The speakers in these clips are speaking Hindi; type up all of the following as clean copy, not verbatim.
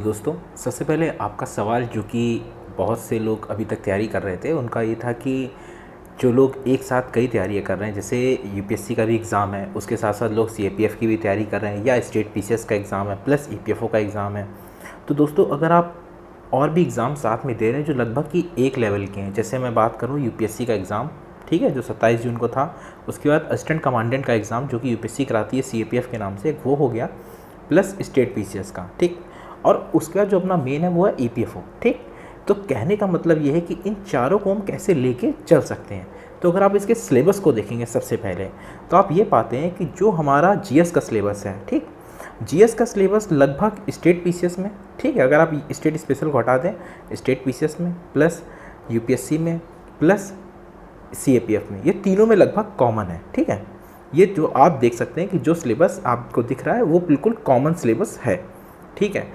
दोस्तों, सबसे पहले आपका सवाल जो कि बहुत से लोग अभी तक तैयारी कर रहे थे, उनका ये था कि जो लोग एक साथ कई तैयारियाँ कर रहे हैं, जैसे यूपीएससी का भी एग्ज़ाम है, उसके साथ साथ लोग सीएपीएफ की भी तैयारी कर रहे हैं, या स्टेट पीसीएस का एग्ज़ाम है प्लस ईपीएफओ का एग्ज़ाम है। तो दोस्तों, अगर आप और भी एग्ज़ाम साथ में दे रहे हैं जो लगभग कि एक लेवल के हैं, जैसे मैं बात करूँ यूपीएससी का एग्ज़ाम, ठीक है, जो 27 जून को था। उसके बाद असिस्टेंट कमांडेंट का एग्ज़ाम जो कि यूपीएससी कराती है सीएपीएफ के नाम से, वो हो गया, प्लस स्टेट पीसीएस का, ठीक। और उसके बाद जो अपना मेन है वो है ईपीएफओ, ठीक। तो कहने का मतलब ये है कि इन चारों को हम कैसे लेके चल सकते हैं। तो अगर आप इसके सिलेबस को देखेंगे सबसे पहले, तो आप ये पाते हैं कि जो हमारा जीएस का सिलेबस है, ठीक, जीएस का सिलेबस लगभग स्टेट पीसीएस में, ठीक है, अगर आप स्टेट स्पेशल को हटा दें, स्टेट पीसीएस में प्लस यूपीएससी में प्लस सीएपीएफ में, ये तीनों में लगभग कॉमन है, ठीक है। ये जो आप देख सकते हैं कि जो सिलेबस आपको दिख रहा है वो बिल्कुल कॉमन सिलेबस है, ठीक है।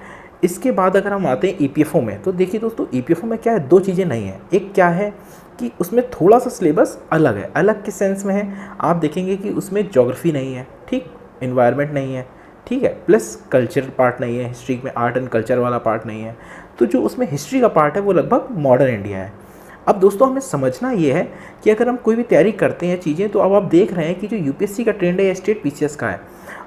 इसके बाद अगर हम आते हैं ईपीएफओ में, तो देखिए दोस्तों, ईपीएफओ में क्या है, दो चीज़ें नहीं है। एक क्या है कि उसमें थोड़ा सा सिलेबस अलग है। अलग किस सेंस में है, आप देखेंगे कि उसमें ज्योग्राफी नहीं है, ठीक, इन्वायरमेंट नहीं है, ठीक है, प्लस कल्चर पार्ट नहीं है, हिस्ट्री में आर्ट एंड कल्चर वाला पार्ट नहीं है। तो जो उसमें हिस्ट्री का पार्ट है वो लगभग मॉडर्न इंडिया है। अब दोस्तों, हमें समझना ये है कि अगर हम कोई भी तैयारी करते हैं चीज़ें, तो अब आप देख रहे हैं कि जो यूपीएससी का ट्रेंड है या स्टेट पीसीएस का है,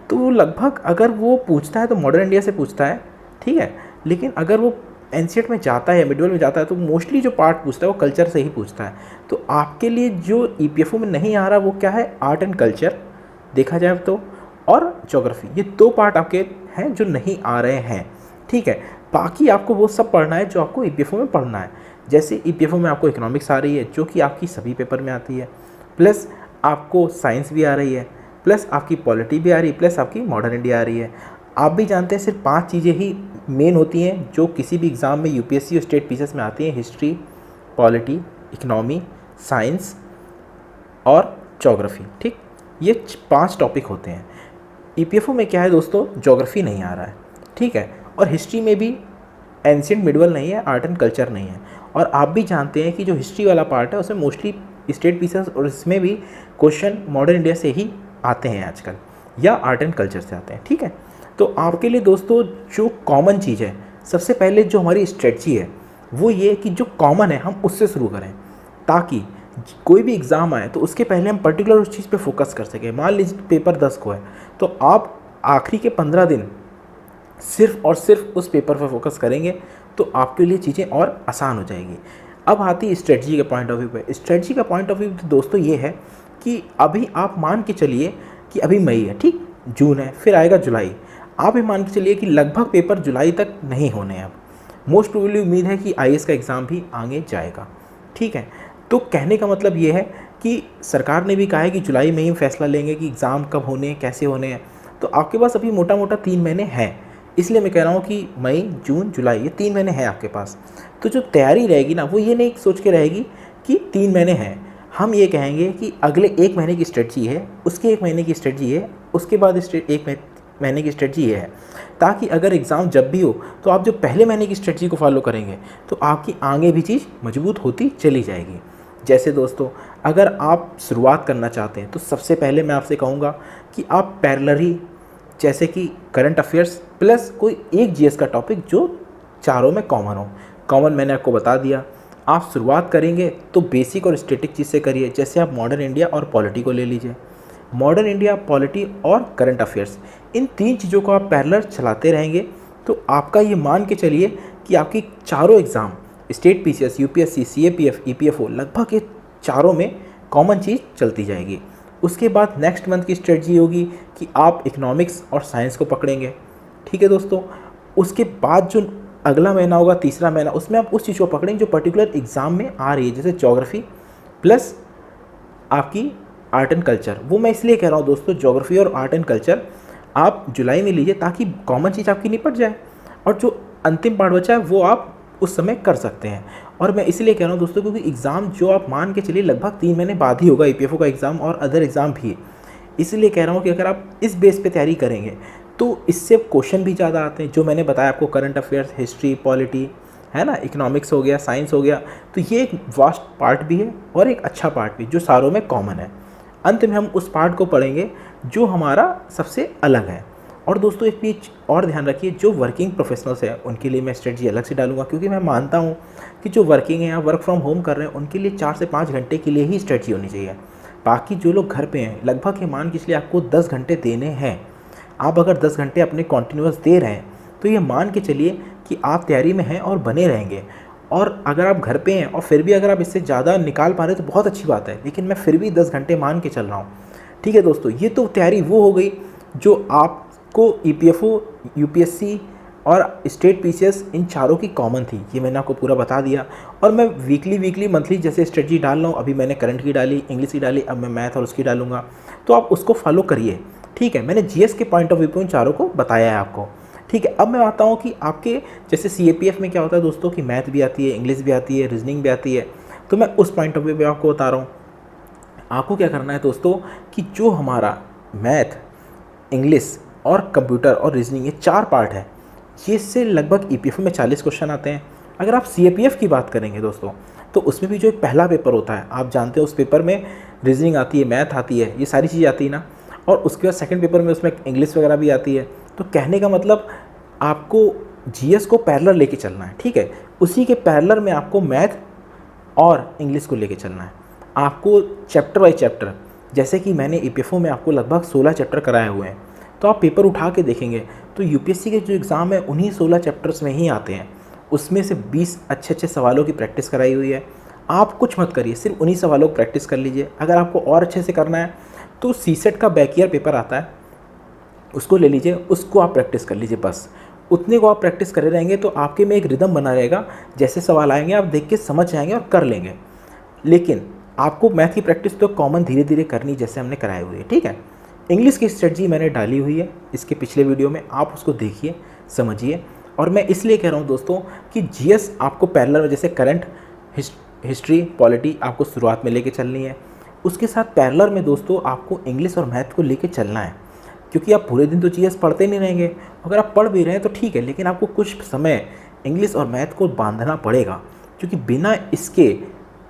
तो वो लगभग अगर वो पूछता है तो मॉडर्न इंडिया से पूछता है, ठीक है। लेकिन अगर वो एनसीईआरटी में जाता है या मिडल में जाता है तो मोस्टली जो पार्ट पूछता है वो कल्चर से ही पूछता है। तो आपके लिए जो ईपीएफओ में नहीं आ रहा वो क्या है, आर्ट एंड कल्चर देखा जाए तो, और ज्योग्राफी, ये दो पार्ट आपके हैं जो नहीं आ रहे हैं, ठीक है। बाकी आपको वो सब पढ़ना है जो आपको ईपीएफओ में पढ़ना है। जैसे ईपीएफओ में आपको इकोनॉमिक्स आ रही है जो कि आपकी सभी पेपर में आती है, प्लस आपको साइंस भी आ रही है, प्लस आपकी पॉलिटी भी आ रही है, प्लस आपकी मॉडर्न इंडिया आ रही है। आप भी जानते हैं सिर्फ 5 चीज़ें ही मेन होती हैं जो किसी भी एग्ज़ाम में यूपीएससी और स्टेट पीसीएस में आती हैं, हिस्ट्री, पॉलिटी, इकोनॉमी, साइंस और ज्योग्राफी, ठीक। ये 5 टॉपिक होते हैं। ईपीएफओ में क्या है दोस्तों, ज्योग्राफी नहीं आ रहा है, ठीक है, और हिस्ट्री में भी एंशिएंट मिडवल नहीं है, आर्ट एंड कल्चर नहीं है। और आप भी जानते हैं कि जो हिस्ट्री वाला पार्ट है उसमें मोस्टली स्टेट पीसेस और इसमें भी क्वेश्चन मॉडर्न इंडिया से ही आते हैं आजकल, या आर्ट एंड कल्चर से आते हैं, ठीक है। तो आपके लिए दोस्तों जो कॉमन चीज़ है, सबसे पहले जो हमारी स्ट्रेटजी है वो ये कि जो कॉमन है हम उससे शुरू करें, ताकि कोई भी एग्ज़ाम आए तो उसके पहले हम पर्टिकुलर उस चीज़ पे फोकस कर सकें। मान लीजिए पेपर 10 को है, तो आप आखिरी के 15 दिन सिर्फ और सिर्फ उस पेपर पर फोकस करेंगे तो आपके लिए चीज़ें और आसान हो जाएगी। अब आती है स्ट्रेटजी के पॉइंट ऑफ व्यू पे। स्ट्रेटजी का पॉइंट ऑफ व्यू दोस्तों ये है कि अभी आप मान के चलिए कि अभी मई है, ठीक, जून है, फिर आएगा जुलाई। आप ही मान के चलिए कि लगभग पेपर जुलाई तक नहीं होने हैं। अब मोस्ट प्रोबेबली उम्मीद है कि आईएएस का एग्ज़ाम भी आगे जाएगा, ठीक है। तो कहने का मतलब ये है कि सरकार ने भी कहा है कि जुलाई में ही फैसला लेंगे कि एग्ज़ाम कब होने हैं, कैसे होने हैं। तो आपके पास अभी मोटा मोटा 3 महीने हैं, इसलिए मैं कह रहा हूँ कि मई, जून, जुलाई, ये 3 महीने हैं आपके पास। तो जो तैयारी रहेगी ना, वो ये नहीं सोच के रहेगी कि 3 महीने हैं, हम ये कहेंगे कि अगले 1 महीने की स्ट्रेटजी है, उसके 1 महीने की स्ट्रेटजी है, उसके बाद 1 महीने की स्ट्रेटजी ये है, ताकि अगर एग्ज़ाम जब भी हो तो आप जो पहले महीने की स्ट्रेटजी को फॉलो करेंगे तो आपकी आगे भी चीज़ मजबूत होती चली जाएगी। जैसे दोस्तों, अगर आप शुरुआत करना चाहते हैं तो सबसे पहले मैं आपसे कहूँगा कि आप पैरेलली, जैसे कि करंट अफेयर्स प्लस कोई एक जीएस का टॉपिक जो चारों में कॉमन हो। कॉमन मैंने आपको बता दिया। आप शुरुआत करेंगे तो बेसिक और स्टैटिक चीज़ से करिए, जैसे आप मॉडर्न इंडिया और पॉलिटी को ले लीजिए। मॉडर्न इंडिया, पॉलिटी और करंट अफेयर्स, इन 3 चीज़ों को आप पैरेलल चलाते रहेंगे तो आपका ये मान के चलिए कि आपकी चारों exam, state PCS, UPSC, CAPF, EPFO, लगभग ये चारों में कॉमन चीज़ चलती जाएगी। उसके बाद नेक्स्ट मंथ की स्ट्रेटजी होगी कि आप इकोनॉमिक्स और साइंस को पकड़ेंगे, ठीक है दोस्तों। उसके बाद जो अगला महीना होगा, तीसरा महीना, उसमें आप उस चीज़ को पकड़ेंगे जो पर्टिकुलर एग्ज़ाम में आ रही है, जैसे ज्योग्राफी प्लस आपकी आर्ट एंड कल्चर। वो मैं इसलिए कह रहा हूँ दोस्तों, ज्योग्राफी और आर्ट एंड कल्चर आप जुलाई में लीजिए ताकि कॉमन चीज़ आपकी निपट जाए, और जो अंतिम पार्ट बचा है वो आप उस समय कर सकते हैं। और मैं इसलिए कह रहा हूँ दोस्तों क्योंकि एग्ज़ाम जो आप मान के चलिए लगभग 3 महीने बाद ही होगा, ईपीएफओ का एग्ज़ाम और अदर एग्ज़ाम भी। इसलिए कह रहा हूँ कि अगर आप इस बेस पे तैयारी करेंगे तो इससे क्वेश्चन भी ज़्यादा आते हैं, जो मैंने बताया आपको, करंट अफेयर्स, हिस्ट्री, पॉलिटी, है ना, इकोनॉमिक्स हो गया, साइंस हो गया। तो ये एक वास्ट पार्ट भी है और एक अच्छा पार्ट भी, जो सारों में कॉमन है। अंत में हम उस पार्ट को पढ़ेंगे जो हमारा सबसे अलग है, और दोस्तों एक चीज़ और ध्यान रखिए, जो वर्किंग प्रोफेशनल्स हैं उनके लिए मैं स्ट्रेटजी अलग से डालूंगा, क्योंकि मैं मानता हूँ कि जो वर्किंग है या वर्क फ्रॉम होम कर रहे हैं उनके लिए 4 से 5 घंटे के लिए ही स्ट्रेटजी होनी चाहिए। बाकी जो लोग घर पे हैं, लगभग ये मान के चलिए आपको 10 घंटे देने हैं। आप अगर 10 घंटे अपने कॉन्टिन्यूस दे रहे हैं तो ये मान के चलिए कि आप तैयारी में हैं और बने रहेंगे। और अगर आप घर पे हैं और फिर भी अगर आप इससे ज़्यादा निकाल पा रहे हैं तो बहुत अच्छी बात है, लेकिन मैं फिर भी 10 घंटे मान के चल रहा हूँ। ठीक है दोस्तों, ये तो तैयारी वो हो गई जो आपको EPFO, UPSC और स्टेट PCS इन चारों की कॉमन थी। ये मैंने आपको पूरा बता दिया। और मैं वीकली मंथली जैसे स्ट्रेटजी डाल रहा हूँ, अभी मैंने करंट की डाली, इंग्लिश की डाली, अब मैं मैथ और उसकी डालूंगा, तो आप उसको फॉलो करिए। ठीक है, मैंने GS के पॉइंट ऑफ व्यू पर इन चारों को बताया है आपको। ठीक है, अब मैं आता हूँ कि आपके जैसे CAPF में क्या होता है दोस्तों कि मैथ भी आती है, इंग्लिश भी आती है, रीजनिंग भी आती है, तो मैं उस पॉइंट ऑफ व्यू पे आपको बता रहा हूँ। आपको क्या करना है दोस्तों कि जो हमारा मैथ, इंग्लिश और कंप्यूटर और रीजनिंग ये 4 पार्ट है, ये से लगभग EPFO में 40 क्वेश्चन आते हैं। अगर आप CAPF की बात करेंगे दोस्तों तो उसमें भी जो एक पहला पेपर होता है, आप जानते हैं उस पेपर में रीजनिंग आती है, मैथ आती है, ये सारी चीज़ें आती है ना, और उसके बाद सेकंड पेपर में उसमें इंग्लिश वगैरह भी आती है। तो कहने का मतलब आपको GS को पैरेलल लेके चलना है। ठीक है, उसी के पैरेलल में आपको मैथ और इंग्लिश को लेके चलना है। आपको चैप्टर बाय चैप्टर, जैसे कि मैंने EPFO में आपको लगभग 16 चैप्टर कराए हुए हैं, तो आप पेपर उठा के देखेंगे तो UPSC के जो एग्ज़ाम है उन्हीं 16 चैप्टर्स में ही आते हैं। उसमें से 20 अच्छे सवालों की प्रैक्टिस कराई हुई है। आप कुछ मत करिए, सिर्फ उन्हीं सवालों को प्रैक्टिस कर लीजिए। अगर आपको और अच्छे से करना है तो CSET का बैक ईयर पेपर आता है, उसको ले लीजिए, उसको आप प्रैक्टिस कर लीजिए। बस उतने को आप प्रैक्टिस करे रहेंगे तो आपके में एक रिदम बना रहेगा, जैसे सवाल आएंगे आप देख के समझ जाएंगे और कर लेंगे। लेकिन आपको मैथ की प्रैक्टिस तो कॉमन धीरे धीरे करनी, जैसे हमने कराई हुई है। ठीक है, इंग्लिश की स्ट्रेटजी मैंने डाली हुई है इसके पिछले वीडियो में, आप उसको देखिए, समझिए। और मैं इसलिए कह रहा हूँ दोस्तों कि GS आपको पैरेलल में, जैसे करंट, हिस्ट्री, पॉलिटी आपको शुरुआत में लेके चलनी है, उसके साथ पैरेलल में दोस्तों आपको इंग्लिश और मैथ को लेके चलना है। क्योंकि आप पूरे दिन तो GS पढ़ते नहीं रहेंगे, अगर आप पढ़ भी रहे हैं तो ठीक है, लेकिन आपको कुछ समय इंग्लिश और मैथ को बांधना पड़ेगा, क्योंकि बिना इसके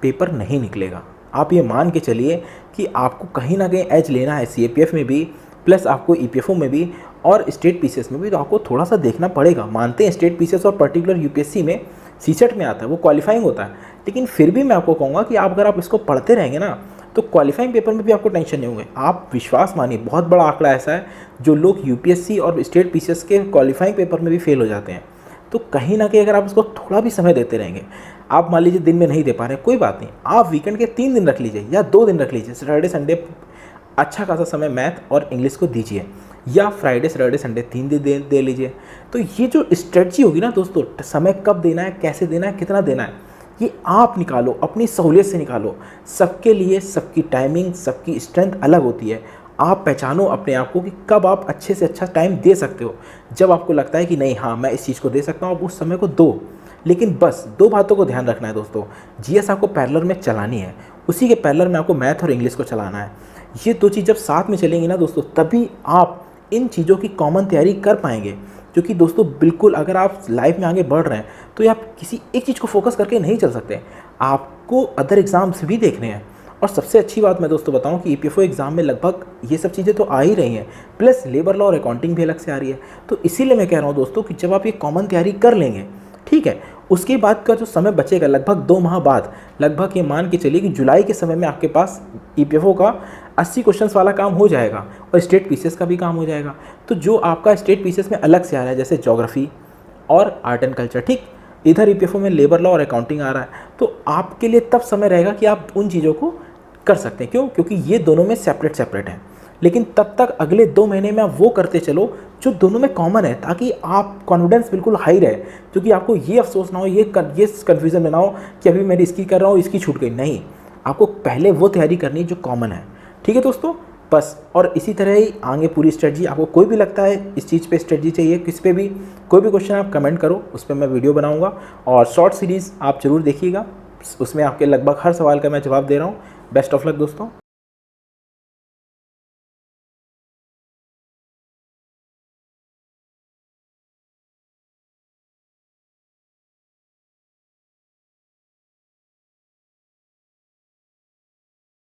पेपर नहीं निकलेगा। आप ये मान के चलिए कि आपको कहीं ना कहीं एज लेना है CAPF में भी, प्लस आपको EPFO में भी और स्टेट PCS में भी, तो आपको थोड़ा सा देखना पड़ेगा। मानते हैं स्टेट PCS और पर्टिकुलर UPSC में CSET में आता है, वो क्वालिफाइंग होता है, लेकिन फिर भी मैं आपको कहूँगा कि अगर आप इसको पढ़ते रहेंगे ना तो क्वालिफाइंग पेपर में भी आपको टेंशन नहीं होंगे। आप विश्वास मानिए, बहुत बड़ा आंकड़ा ऐसा है जो लोग UPSC और स्टेट PCS के क्वालिफाइंग पेपर में भी फेल हो जाते हैं। तो कहीं ना कहीं अगर आप इसको थोड़ा भी समय देते रहेंगे, आप मान लीजिए दिन में नहीं दे पा रहे, कोई बात नहीं, आप वीकेंड के 3 दिन रख लीजिए या 2 दिन रख लीजिए, सैटरडे संडे अच्छा खासा समय मैथ और इंग्लिश को दीजिए, या फ्राइडे सैटरडे संडे 3 दिन दे लीजिए। तो ये जो स्ट्रेटजी होगी ना दोस्तों, समय कब देना है, कैसे देना है, कितना देना है, ये आप निकालो, अपनी सहूलियत से निकालो। सबके लिए सबकी टाइमिंग, सबकी स्ट्रेंथ अलग होती है। आप पहचानो अपने आप को कि कब आप अच्छे से अच्छा टाइम दे सकते हो। जब आपको लगता है कि नहीं, हाँ मैं इस चीज़ को दे सकता हूँ, आप उस समय को दो। लेकिन बस 2 बातों को ध्यान रखना है दोस्तों, GS आपको पैरेलल में चलानी है, उसी के पैरेलल में आपको मैथ और इंग्लिश को चलाना है। ये 2 चीज़ जब साथ में चलेंगी ना दोस्तों, तभी आप इन चीज़ों की कॉमन तैयारी कर पाएंगे। क्योंकि दोस्तों बिल्कुल अगर आप लाइफ में आगे बढ़ रहे हैं तो आप किसी एक चीज़ को फोकस करके नहीं चल सकते, आपको अदर एग्ज़ाम्स भी देखने हैं। और सबसे अच्छी बात मैं दोस्तों बताऊं कि EPFO एग्ज़ाम में लगभग ये सब चीज़ें तो आ ही रही हैं, प्लस लेबर लॉ और अकाउंटिंग भी अलग से आ रही है। तो इसीलिए मैं कह रहा हूँ दोस्तों कि जब आप ये कॉमन तैयारी कर लेंगे, ठीक है, उसके बाद का जो समय बचेगा लगभग 2 माह बाद, लगभग ये मान के चलिए कि जुलाई के समय में आपके पास EPFO का 80 क्वेश्चंस वाला काम हो जाएगा और स्टेट PCS का भी काम हो जाएगा। तो जो आपका स्टेट PCS में अलग से आ रहा है, जैसे ज्योग्राफी और आर्ट एंड कल्चर, ठीक, इधर EPFO में लेबर लॉ और अकाउंटिंग आ रहा है, तो आपके लिए तब समय रहेगा कि आप उन चीज़ों को कर सकते हैं। क्यों? क्योंकि ये दोनों में सेपरेट हैं। लेकिन तब तक अगले 2 महीने में आप वो करते चलो जो दोनों में कॉमन है, ताकि आप कॉन्फिडेंस बिल्कुल हाई रहे, क्योंकि आपको ये अफसोस ना हो, ये कन्फ्यूज़न में ना हो कि अभी मैं इसकी कर रहा हूँ, इसकी छूट गई। नहीं, आपको पहले वो तैयारी करनी है जो कॉमन है। ठीक है दोस्तों, बस। और इसी तरह ही आगे पूरी स्ट्रेटजी, आपको कोई भी लगता है इस चीज़ पे स्ट्रेटजी चाहिए, किस पे भी कोई भी क्वेश्चन आप कमेंट करो, उस पर मैं वीडियो बनाऊँगा। और शॉर्ट सीरीज़ आप ज़रूर देखिएगा, उसमें आपके लगभग हर सवाल का मैं जवाब दे रहा हूँ। बेस्ट ऑफ लक दोस्तों।